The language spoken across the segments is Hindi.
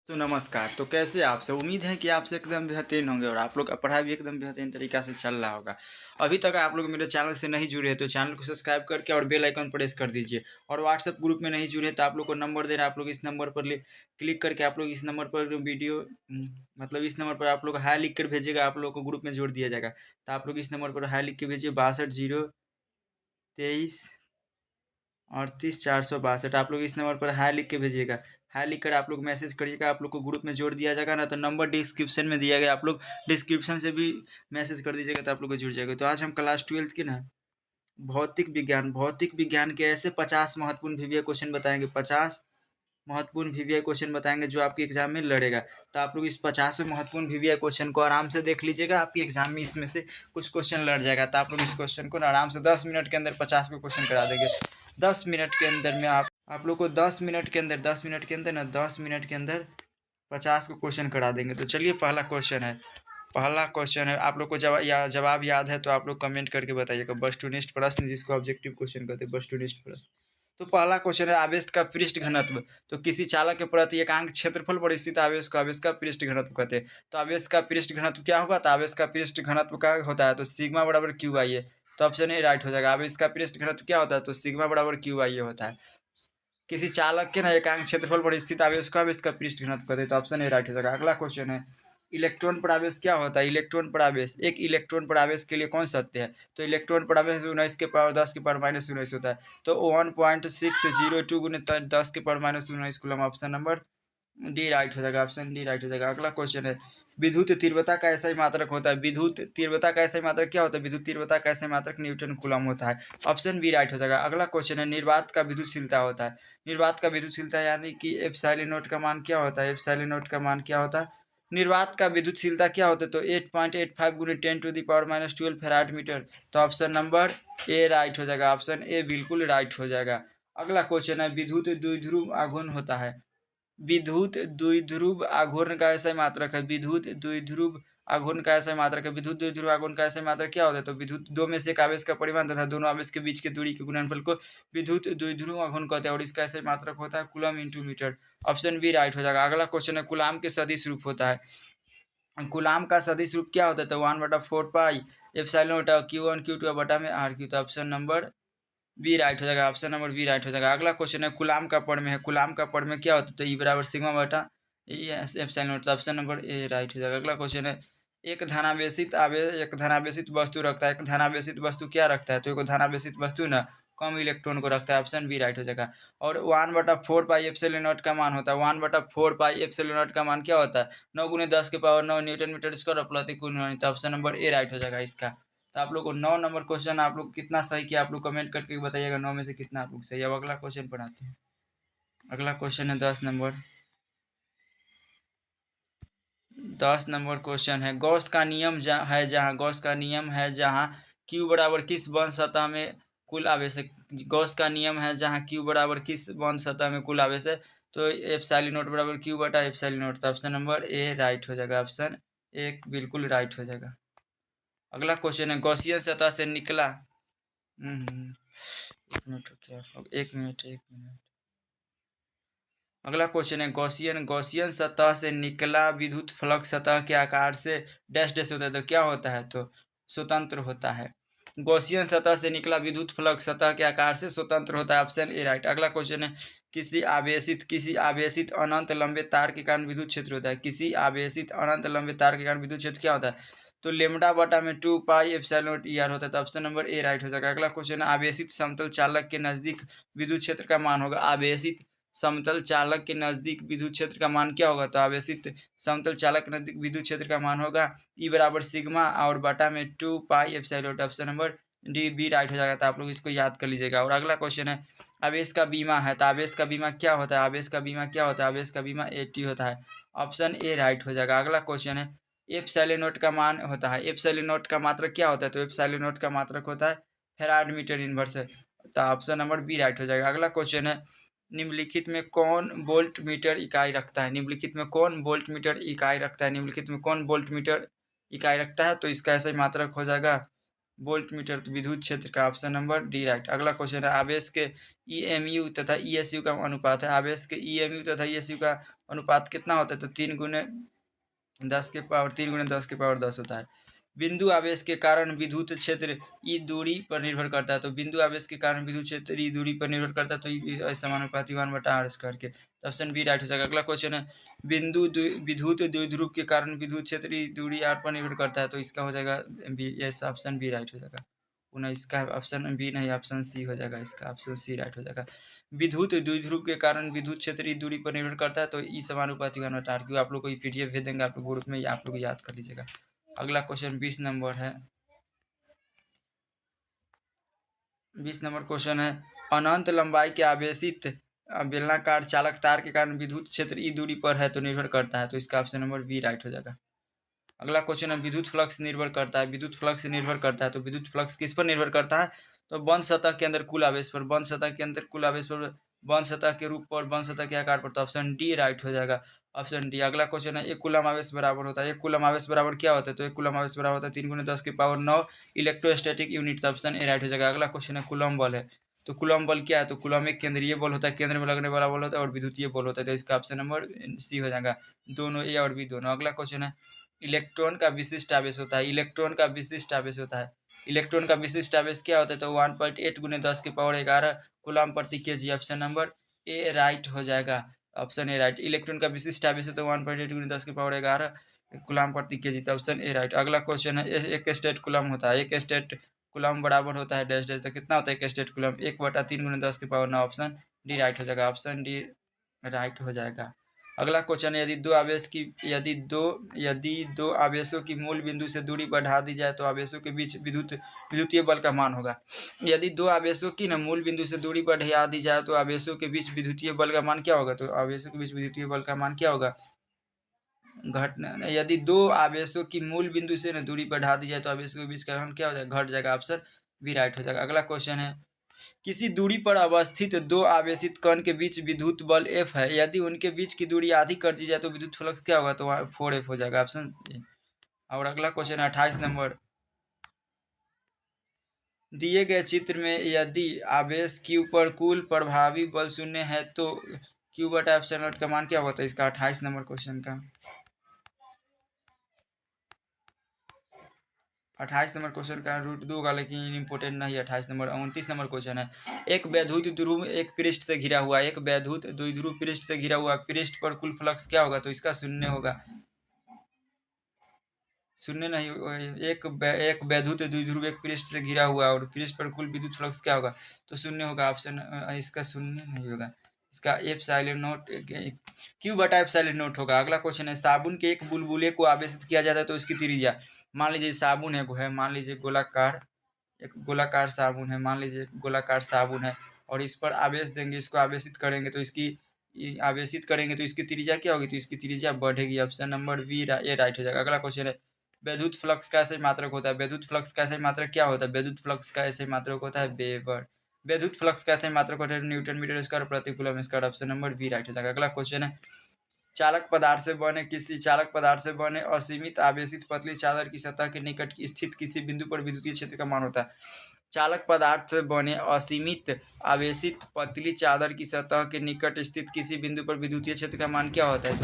तो नमस्कार। तो कैसे आप सब? उम्मीद है कि आप सब एकदम बेहतरीन होंगे और आप लोग का पढ़ाई भी एकदम बेहतरीन तरीक़ा से चल रहा होगा। अभी तक आप लोग मेरे चैनल से नहीं जुड़े हैं तो चैनल को सब्सक्राइब करके और बेल आइकन प्रेस कर दीजिए। और व्हाट्सएप ग्रुप में नहीं जुड़े तो आप लोग को नंबर दे रहा है, आप लोग इस नंबर पर क्लिक करके आप लोग इस नंबर पर वीडियो मतलब इस नंबर पर आप लोग हाय लिख कर भेजिएगा, आप लोग को ग्रुप में जोड़ दिया जाएगा। तो आप लोग इस नंबर पर हाय लिख के भेजिए 62 023 38 462। आप लोग इस नंबर पर हाय लिख के भेजिएगा। हाय लिख कर आप लोग मैसेज करिएगा, आप लोग को ग्रुप में जोड़ दिया जाएगा ना। तो नंबर डिस्क्रिप्शन में दिया गया, आप लोग डिस्क्रिप्शन से भी मैसेज कर दीजिएगा तो आप लोग को जुड़ जाएगा। तो आज हम क्लास 12th की ना भौतिक विज्ञान के ऐसे 50 महत्वपूर्ण वीवीआई क्वेश्चन बताएंगे, 50 महत्वपूर्ण वीवीआई क्वेश्चन बताएंगे जो आपके एग्जाम में लड़ेगा। तो आप लोग इस 50 महत्वपूर्ण वीवीआई क्वेश्चन को आराम से देख लीजिएगा, आपके एग्जाम में इसमें से कुछ क्वेश्चन लड़ जाएगा। तो आप लोग इस क्वेश्चन को ना आराम से 10 मिनट के अंदर 50 को क्वेश्चन करा देंगे। 10 मिनट के अंदर में आप लोग को 10 मिनट के अंदर 50 को क्वेश्चन करा देंगे। तो चलिए पहला क्वेश्चन है। आप लोग को जवाब याद है तो आप लोग कमेंट करके बताइएगा। वस्तुनिष्ठ प्रश्न, जिसको ऑब्जेक्टिव क्वेश्चन कहते हैं, वस्तुनिष्ठ प्रश्न। तो पहला क्वेश्चन है आवेश का पृष्ठ घनत्व। तो किसी चालक के प्रति एकांक क्षेत्रफल पर स्थित आवेश को आवेश का पृष्ठ घनत्व कहते हैं। तो आवेश का पृष्ठ घनत्व क्या होगा? तो आवेश का पृष्ठ घनत्व क्या होता है? तो सिग्मा बराबर क्यू आई है। तो ऑप्शन ए राइट हो जाएगा। आवेश का पृष्ठ घनत्व क्या होता है? तो सिग्मा बराबर क्यू आई होता है। किसी चालक के ना एकांक क्षेत्रफल पर स्थित आवेश को आवेश का पृष्ठ घनत्व कहते हैं। तो ऑप्शन ए राइट हो जाएगा। अगला क्वेश्चन है इलेक्ट्रॉन पर आवेश क्या होता है? इलेक्ट्रॉन पर आवेश, एक इलेक्ट्रॉन पर आवेश के लिए कौन सत्य है? तो इलेक्ट्रॉन पर आवेश 19 के पावर 10 के पावर -19 होता है। तो 1.602 गुने 10 के power -19 coulomb. Option number D right हो जाएगा। ऑप्शन डी राइट हो जाएगा। अगला क्वेश्चन है विद्युत तीव्रता का ऐसा ही मात्रक होता है। विद्युत तीव्रता का ऐसा ही मात्रक क्या होता है? विद्युत तीव्रता का ऐसा ही मात्रक न्यूटन कूलम होता है। ऑप्शन बी राइट हो जाएगा। अगला क्वेश्चन है निर्वात का विद्युतशीलता होता है। निर्वात का विद्युतशीलता यानी कि एप्सिलॉन नॉट का मान क्या होता है? एप्सिलॉन नॉट का मान क्या होता है? निर्वात का विद्युतशीलता क्या होता है? तो 8.85 गुने 10⁻12 फैराड मीटर। तो ऑप्शन नंबर ए राइट हो जाएगा। ऑप्शन ए बिल्कुल राइट हो जाएगा। अगला क्वेश्चन है विद्युत द्विध्रुव आघूर्ण होता है। विद्युत द्विध्रुव आघूर्ण का ऐसा मात्रक है। विद्युत द्विध्रुव आघूर्ण का ऐसा मात्रक है। विद्युत द्विध्रुव आघूर्ण का ऐसा मात्रक क्या होता है? तो विद्युत दो में से एक आवेश का परिमाण तथा दोनों आवेश के बीच की दूरी के गुणनफल को विद्युत द्विध्रुव आघूर्ण कहते हैं और इसका ऐसा मात्रक होता है coulomb into metre. Option B right हो जाएगा। अगला क्वेश्चन है कूलाम के सदिश रूप होता है। कूलाम का सदिश रूप क्या होता है? तो 1/4 पाई एप्सिलॉन Q1 Q2 बटा में R3। तो ऑप्शन नंबर बी राइट हो जाएगा। ऑप्शन नंबर बी राइट हो जाएगा। अगला क्वेश्चन है कूलाम का पढ़ में है। कूलाम का पढ़ में क्या होता है? तो ई बराबर सिग्मा बटा एप्सिलॉन नॉट। तो ऑप्शन नंबर ए राइट हो जाएगा। अगला क्वेश्चन है एक धनावेशित वस्तु रखता है। एक धनावेशित वस्तु क्या रखता है? तो एक धनावेशित वस्तु ना कम इलेक्ट्रॉन को रखता है। ऑप्शन बी राइट हो जाएगा। और 1/4 पाई एप्सिलॉन नॉट का मान होता है। 1/4 पाई एप्सिलॉन नॉट का मान क्या होता है? 9 गुने 10 के पावर 9 न्यूटन मीटर स्क्वायर प्रतिकूल। तो ऑप्शन नंबर ए राइट हो जाएगा इसका। तो आप लोग को 9 नंबर क्वेश्चन आप लोग कितना सही किया आप लोग कमेंट करके बताइएगा। 9 में से कितना आप लोग सही। अब अगला क्वेश्चन पढ़ाते हैं। अगला क्वेश्चन है 10 नंबर क्वेश्चन है गॉस का नियम जहाँ क्यू बराबर किस बंद सतह में कुल आवेश है। गॉस का नियम है जहाँ क्यू बराबर किस बंद सतह में कुल आवेश है। तो एप्सिलॉन नॉट बराबर क्यू बटा एप्सिलॉन नॉट। तो ऑप्शन नंबर ए राइट हो जाएगा। ऑप्शन ए बिल्कुल राइट हो जाएगा। अगला क्वेश्चन है गॉसियन सतह से निकला एक मिनट रुकिए आप लोग, एक मिनट। अगला क्वेश्चन है गॉसियन सतह से निकला विद्युत फ्लक्स सतह के आकार से डैश डैश होता है। तो क्या होता है? तो स्वतंत्र होता है। गॉसियन सतह से निकला विद्युत फ्लक्स सतह के आकार से स्वतंत्र होता है। Option A right. अगला क्वेश्चन है किसी आवेशित अनंत लंबे तार के कारण विद्युत क्षेत्र होता है। किसी आवेशित अनंत लंबे तार के कारण विद्युत क्षेत्र क्या होता है? तो लेमडा बटा में 2 पाई एप्सिलॉन नॉट ER होता है। तो ऑप्शन नंबर ए राइट हो जाएगा। अगला क्वेश्चन है आवेशित समतल चालक के नजदीक विद्युत क्षेत्र का मान होगा। आवेशित समतल चालक के नजदीक विद्युत क्षेत्र का मान क्या होगा? तो आवेशित समतल चालक के नजदीक विद्युत क्षेत्र का मान होगा ई बराबर सिग्मा और बटा में 2 pi epsilon. Option number D B right हो जाएगा। तो आप लोग इसको याद कर लीजिएगा। और अगला क्वेश्चन है आवेश का बीमा है। तो आवेश का बीमा क्या होता है? आवेश का बीमा क्या होता है? आवेश का बीमा 80 होता है। ऑप्शन ए राइट हो जाएगा। अगला क्वेश्चन है एप्सिलॉन नॉट का मान होता है। एप्सिलॉन नॉट का मात्रक क्या होता है? तो एप्सिलॉन नॉट का मात्रक होता है फैराड मीटर इनवर्स। तो ऑप्शन नंबर बी राइट हो जाएगा। अगला क्वेश्चन है निम्नलिखित में कौन वोल्ट मीटर इकाई रखता है? निम्नलिखित में कौन वोल्ट मीटर इकाई रखता है? निम्नलिखित में कौन वोल्ट मीटर इकाई रखता है? तो इसका ऐसा ही मात्रक हो जाएगा वोल्ट मीटर तो विद्युत क्षेत्र का, ऑप्शन नंबर डी राइट। अगला क्वेश्चन है आवेश के ईएमयू तथा ईएसयू का अनुपात है। आवेश के ईएमयू तथा ईएसयू का अनुपात कितना होता है? तो 3 गुने 10 के पावर 3 गुने 10 के पावर 10 होता है। बिंदु आवेश के कारण विद्युत क्षेत्र ई दूरी पर निर्भर करता है। तो बिंदु आवेश के कारण विद्युत क्षेत्र ई दूरी पर निर्भर करता है, तो ई समानुपाती 1/r² के, तो ऑप्शन बी राइट हो जाएगा। अगला क्वेश्चन है विद्युत द्विध्रुव के कारण विद्युत क्षेत्र ई दूरी r पर निर्भर करता है, तो इसका हो जाएगा B, yes option B right हो जाएगा। पुनः इसका ऑप्शन बी नहीं, ऑप्शन सी हो जाएगा, इसका ऑप्शन सी राइट हो जाएगा। विद्युत द्विध्रुव के कारण विद्युत क्षेत्र ई दूरी पर निर्भर करता है, तो ई समानुपाती 1/r क्यों। आप लोग को PDF भेज देंगे आप लोग ग्रुप में, आप लोग याद कर लीजिएगा। अगला क्वेश्चन 20 नंबर है। 20 नंबर क्वेश्चन है अनंत लंबाई के आवेशित बेलनाकार चालक तार के कारण विद्युत क्षेत्र ई दूरी पर है तो निर्भर करता है, तो इसका ऑप्शन नंबर बी राइट हो जाएगा। अगला क्वेश्चन है विद्युत फ्लक्स निर्भर करता है। विद्युत फ्लक्स निर्भर करता है, तो विद्युत फ्लक्स किस पर निर्भर करता है? तो बंद सतह के अंदर कुल आवेश पर, बंद सतह के अंदर कुल आवेश पर, बंद सतह के रूप पर, बंद सतह के आकार पर, तो ऑप्शन डी राइट हो जाएगा, ऑप्शन डी। अगला क्वेश्चन है 1 कूलम आवेश बराबर होता है। 1 कूलम आवेश बराबर क्या होता है? तो 1 कूलम आवेश बराबर होता है 3 गुने 10 के पावर 9 इलेक्ट्रोस्टैटिक यूनिट, तो ऑप्शन ए राइट हो जाएगा। अगला क्वेश्चन है कूलम बल है। तो कूलम बल क्या है? तो कूलम एक केंद्रीय बल होता है, केंद्र में लगने वाला बल होता है, और विद्युतीय बल होता है, तो इसका ऑप्शन नंबर सी हो जाएगा, दोनों ए और बी दोनों। अगला क्वेश्चन है इलेक्ट्रॉन का विशिष्ट आवेश होता है। इलेक्ट्रॉन का विशिष्ट आवेश होता है। इलेक्ट्रॉन का विशिष्ट आवेश क्या होता है? तो 1.8 गुने 10 के पावर 11 कूलम प्रति KG, option number A right हो जाएगा, ऑप्शन ए राइट। इलेक्ट्रॉन का विशिष्ट आवेश है तो 1.8 गुने 10 के पावर 11 कूलम प्रति केजी, तो ऑप्शन ए राइट। अगला क्वेश्चन है एक स्टेट कूलम होता है। एक स्टेट कूलम बराबर होता है डैश डैश, तो कितना होता है एक स्टेट कूलम? 1/3 गुने 10 के पावर 9, ऑप्शन डी राइट हो जाएगा, ऑप्शन डी राइट हो जाएगा। अगला क्वेश्चन है यदि दो आवेशों की मूल बिंदु से दूरी बढ़ा दी जाए तो आवेशों के बीच विद्युतीय बल का मान होगा। यदि दो आवेशों की न मूल बिंदु से दूरी बढ़ा दी जाए तो आवेशों के बीच विद्युतीय बल का मान क्या होगा? तो आवेशों के बीच विद्युतीय बल का मान क्या होगा? यदि दो आवेशों की मूल बिंदु से न दूरी बढ़ा दी जाए तो आवेशों के बीच का मान क्या हो जाएगा? घट जाएगा, ऑप्शन बी राइट हो जाएगा। अगला क्वेश्चन है किसी दूरी पर अवस्थित दो आवेशित कण के बीच विद्युत बल F है। यदि उनके बीच की दूरी आधी कर दी जाए तो विद्युत फ्लक्स क्या होगा? तो 4F हो जाएगा, ऑप्शन ए। और अगला क्वेश्चन 28 नंबर, दिए गए चित्र में यदि आवेश Q पर कुल प्रभावी बल 0 है तो Q/ε0 का मान क्या होता है? इसका 28 नंबर क्वेश्चन का 28 नंबर क्वेश्चन का √2 होगा, लेकिन इंपॉर्टेंट नहीं है। 28 नंबर 29 नंबर क्वेश्चन है एक वैद्युत ध्रुव एक पृष्ठ से घिरा हुआ, एक वैद्युत द्विध्रुव पृष्ठ से घिरा हुआ पृष्ठ पर कुल फ्लक्स क्या होगा? तो इसका 0 होगा, 0 नहीं, एक वैद्युत द्विध्रुव एक पृष्ठ से घिरा हुआ और पृष्ठ पर कुल विद्युत फ्लक्स क्या होगा? तो 0 होगा, ऑप्शन इसका 0 नहीं होगा, इसका Q/ε0 होगा। अगला क्वेश्चन है साबुन के एक बुलबुले को आवेशित किया जाता है तो उसकी त्रिज्या, मान लीजिए साबुन है, मान लीजिए एक गोलाकार साबुन है, मान लीजिए गोलाकार साबुन है, और इस पर आवेश देंगे, इसको आवेशित करेंगे तो इसकी त्रिज्या क्या होगी? तो इसकी त्रिज्या बढ़ेगी, ऑप्शन नंबर बी ए राइट हो जाएगा। अगला क्वेश्चन है विद्युत फ्लक्स का ऐसे मात्रक होता है। विद्युत फ्लक्स का ऐसे मात्रक क्या होता है? विद्युत फ्लक्स का ऐसे मात्रक होता है वेबर। विद्युत फ्लक्स का ऐसे मात्रक होता है न्यूटन मीटर स्क्वायर प्रति coulomb square, option number B right हो जाएगा। अगला क्वेश्चन है चालक पदार्थ से बने असीमित आवेशित पतली चादर की सतह के निकट स्थित किसी बिंदु पर विद्युतीय क्षेत्र का मान होता है। चालक पदार्थ से बने असीमित आवेशित पतली चादर की सतह के निकट स्थित किसी बिंदु पर विद्युतीय क्षेत्र का मान क्या होता है?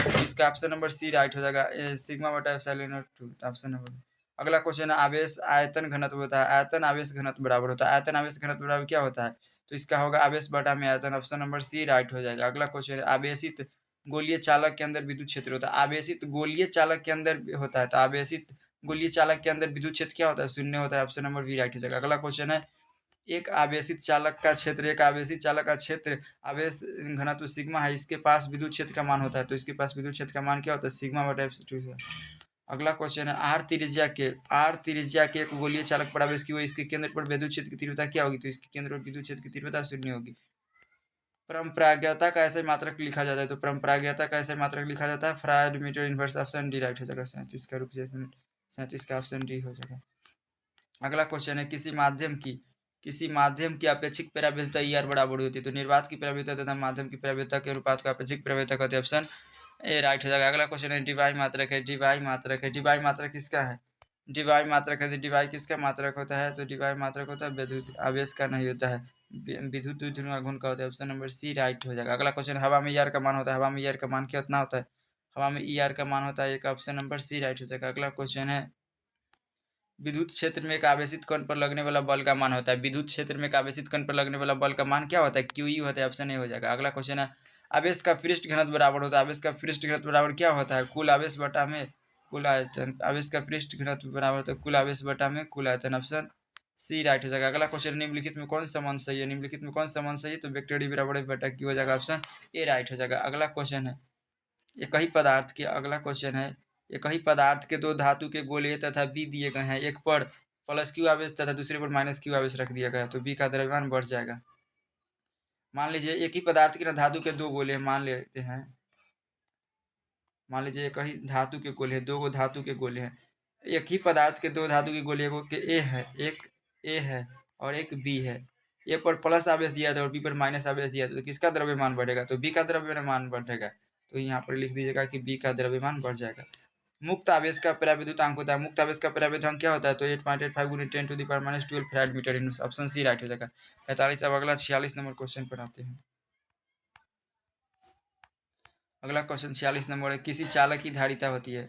तो इसका ऑप्शन नंबर सी राइट हो जाएगा, σ/ε02, ऑप्शन नंबर। अगला क्वेश्चन है आवेश आयतन घनत्व होता है। आयतन आवेश घनत्व बराबर होता है। आयतन आवेश घनत्व बराबर क्या होता है? तो इसका होगा आवेश बटा में आयतन, ऑप्शन नंबर सी राइट हो जाएगा। अगला क्वेश्चन है आवेशित गोलीय चालक के अंदर विद्युत क्षेत्र होता है। आवेशित गोलीय चालक के अंदर होता है, तो आवेशित गोलीय चालक के अंदर विद्युत क्षेत्र क्या होता है? 0 होता है, ऑप्शन नंबर बी राइट हो जाएगा। अगला क्वेश्चन है एक आवेशित चालक का क्षेत्र आवेश घनत्व सिग्मा है, इसके पास विद्युत क्षेत्र का मान होता है, तो इसके पास विद्युत क्षेत्र का मान क्या होता है? σ/ε2। अगला क्वेश्चन है आर त्रिज्या के एक गोलीय चालक पर आवेश की हुई इसके केंद्र पर विद्युत क्षेत्र की तीव्रता क्या होगी? तो इसके केंद्र पर विद्युत क्षेत्र की तीव्रता 0 होगी। परम्परागतता का ऐसे मात्रक लिखा जाता है, तो परम्परागतता का ऐसे मात्रक लिखा जाता है farad metre inverse, option D right हो जाएगा। 37 का 37 का ऑप्शन डी हो जाएगा। अगला क्वेश्चन है किसी माध्यम की अपेक्षित प्रवेशता ER बराबर होती है, तो निर्वात की प्रवेशता तथा माध्यम की प्रवेशता के अनुपात को अपेक्षित प्रवेशता कहते हैं, ऑप्शन ए राइट हो जाएगा। अगला क्वेश्चन है डिवाई मात्रक किसका है? डिवाई मात्रक है, तो डिवाई किसका मात्रक होता है? तो डिवाई मात्रक होता है विद्युत आवेश का, नहीं होता है विद्युत द्विध्रुव गुण का होता है। ऑप्शन नंबर सी राइट हो जाएगा। अगला क्वेश्चन, हवा में ईआर का मान होता है, हवा में ईआर का मान कितना होता है? हवा में ईआर का मान होता है एक, ऑप्शन नंबर सी राइट हो जाएगा। अगला क्वेश्चन है, विद्युत क्षेत्र में एक आवेशित कण पर लगने वाला बल का मान होता है, विद्युत क्षेत्र में एक आवेशित कण पर लगने वाला बल का मान क्या होता है? क्यू ई होता है, ऑप्शन ए हो जाएगा। अगला क्वेश्चन है, आवेश का पृष्ठ घनत्व बराबर होता है, आवेश का पृष्ठ घनत्व बराबर क्या होता है? कुल आवेश बटा में कुल आयतन। आवेश का पृष्ठ घनत्व बराबर होता है कुल आवेश बटा में कुल आयतन, ऑप्शन सी राइट हो जाएगा। अगला क्वेश्चन, निम्नलिखित में कौन सा संबंध सही है? निम्नलिखित में कौन सा संबंध सही है? तो वेक्टर डी बराबर है बटा क्यू हो जाएगा, ऑप्शन ए राइट हो जाएगा। अगला क्वेश्चन है, एक ही पदार्थ के अगला क्वेश्चन है, एक ही पदार्थ के दो धातु के गोले तथा बी दिए गए हैं, एक पर प्लस क्यू आवेश तथा दूसरे पर माइनस क्यू आवेश रख दिया गया, तो बी का द्रव्यमान बढ़ जाएगा। मान लीजिए एक ही पदार्थ के ना धातु के दो गोले हैं, मान लेते हैं, मान लीजिए एक ही धातु के गोले हैं, दो गो धातु के गोले हैं, एक ही पदार्थ के दो धातु के गोले, एक ए है, एक ए है और एक बी है। ए पर प्लस आवेश दिया था और बी पर माइनस आवेश दिया था, तो किसका द्रव्यमान बढ़ेगा? तो बी का द्रव्यमान बढ़ेगा। तो यहाँ पर लिख दीजिएगा कि बी का द्रव्यमान बढ़ जाएगा। मुक्त आवेश का पराविद्युतांक होता है, मुक्त आवेश का पराविद्युतांक क्या होता है? तो 8.85 गुणित 10⁻⁻12 farad metre inverse, option C right हो जाएगा। 45। अब अगला 46 नंबर क्वेश्चन पर आते हैं। अगला क्वेश्चन 46 नंबर है, किसी चालक की धारिता होती है।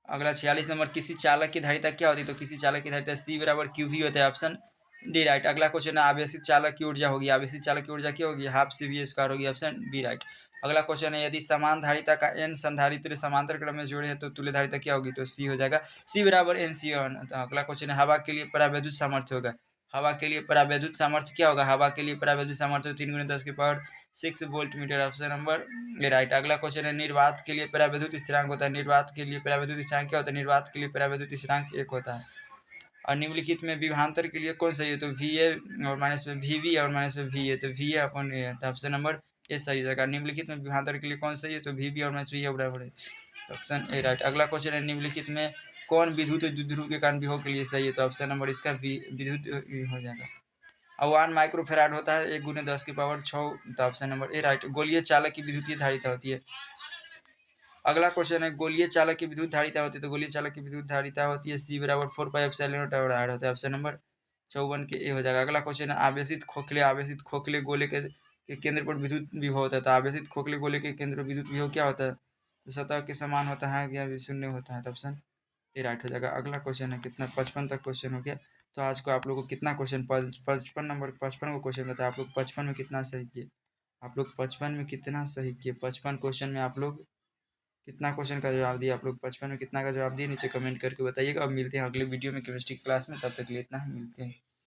अगला 46 नंबर, किसी चालक की धारिता क्या होती है? तो किसी चालक की धारिता सी बराबर क्यू वी होता है, ऑप्शन डी राइट। अगला क्वेश्चन है, आवेशित चालक की ऊर्जा होगी, आवेशित चालक की ऊर्जा क्या होगी? हाफ सी वी स्क्वायर होगी, ऑप्शन बी राइट। अगला क्वेश्चन है, यदि समान धारिता का एन संधारित्र समांतर क्रम में जोड़े हैं तो तुल्य धारिता क्या होगी? तो सी हो जाएगा, सी बराबर एन सी ऑन। अगला क्वेश्चन है, हवा के लिए परावैद्युत सामर्थ्य होगा, हवा के लिए परावैद्युत सामर्थ्य क्या होगा? हवा के लिए परावैद्युत सामर्थ्य 3 × 10⁻6 volt meter, option number A right. अगला क्वेश्चन है, निर्वात के लिए परावैद्युत स्थिरांक होता है, निर्वात के लिए परावैद्युत स्थिरांक क्या होता है? निर्वात के लिए परावैद्युत स्थिरांक 1 होता है। और निम्नलिखित में विभवांतर के लिए कौन सही है? तो वी ए और माइनस में वी वी और माइनस में वी ए, तो वी ए अपन ए है, तो ऑप्शन नंबर ए सही हो जाएगा। निम्नलिखित में विभवांतर के लिए कौन सही है? तो वी वी और माइनस वी ए बराबर है, तो ऑप्शन ए राइट। अगला क्वेश्चन है, निम्नलिखित में कौन विद्युत द्विध्रुव के कारण विभव के लिए सही है? तो ऑप्शन नंबर इसका विद्युत हो जाएगा। और 1 माइक्रोफेराड होता है 1 × 10⁶, तो ऑप्शन नंबर ए राइट। गोलीय चालक की विद्युतीय धारिता होती है। अगला क्वेश्चन है, गोलीय चालक की विद्युत धारिता होती है, तो गोलीय चालक की विद्युत धारिता होती है सी बराबर 4πε0 आर होता है, ऑप्शन नंबर 54 के ए हो जाएगा। अगला क्वेश्चन है, आवेशित खोखले गोले के केंद्र पर विद्युत विभव होता है, तो आवेशित खोखले गोले के केंद्र पर विद्युत विभव क्या होता है? तो सतह के समान होता है या शून्य होता है, तो ऑप्शन ए राइट हो जाएगा। अगला क्वेश्चन है, कितना 55 तक क्वेश्चन हो गया। तो आज को आप लोग को कितना क्वेश्चन 55 को क्वेश्चन बताया, आप लोग 55 में कितना सही किए? आप लोग 55 में कितना सही किए? 55 क्वेश्चन में आप लोग कितना क्वेश्चन का जवाब दिया? आप लोग 55 में कितना का जवाब दिए? नीचे कमेंट करके बताइएगा। अब मिलते हैं अगले वीडियो में केमिस्ट्री क्लास में, तब तक के लिए इतना ही, मिलते हैं।